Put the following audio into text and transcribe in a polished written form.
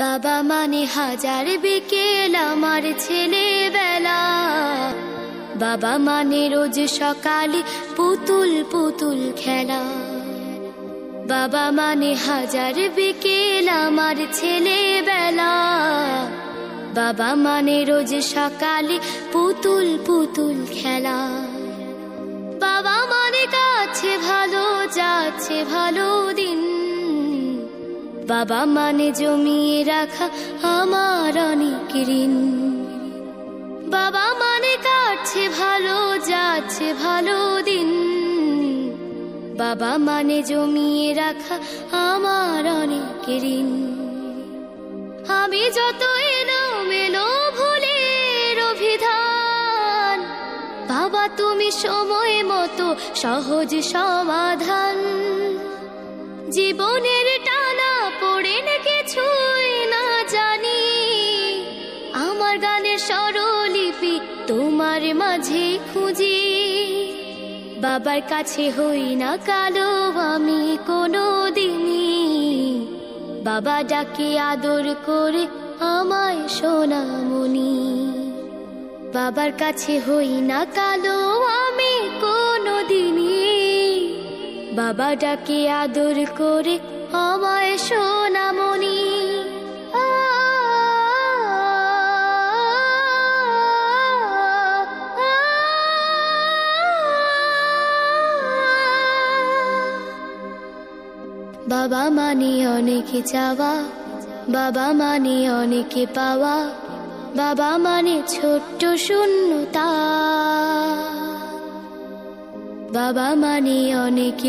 বাবা মানে হাজার বিকেল আমার ছেলেবেলা। বাবা মানে রোজ সকালে পুতুল পুতুল খেলা। বাবা মানে হাজার বিকেল আমার ছেলেবেলা। বাবা মানে রোজ সকালে পুতুল পুতুল খেলা। বাবা মানে কাছে ভালো যাচ্ছে ভালো দিন। বাবা মানে জমিয়ে রাখা আমার অনেক ঋণ। বাবা মানে কাটছে ভালো যাচ্ছে ভালো দিন। বাবা মানে জমিয়ে রাখা আমার অনেক ঋণ। আমি যত এলোমেলো ভুলের অভিধান, বাবা তুমি সময় মতো সহজ সমাধান। জীবনের টানা পড়ে কিছুই না জানি, আমার গানের স্বরলিপি তোমার মাঝে খুঁজি। বাবার কাছে হই না কালো আমি কোনো দিনই, বাবা ডাকে আদর করে আমায় সোনামণি। বাবার কাছে হই না কালো আমি কোনো দিনই, বাবা ডাকে আদর করে আমায় সোনামণি। বাবা মানে অনেক চাওয়া, বাবা মানে অনেক পাওয়া। বাবা মানে ছোট্ট শূন্যতা, বাবা মানে অনেক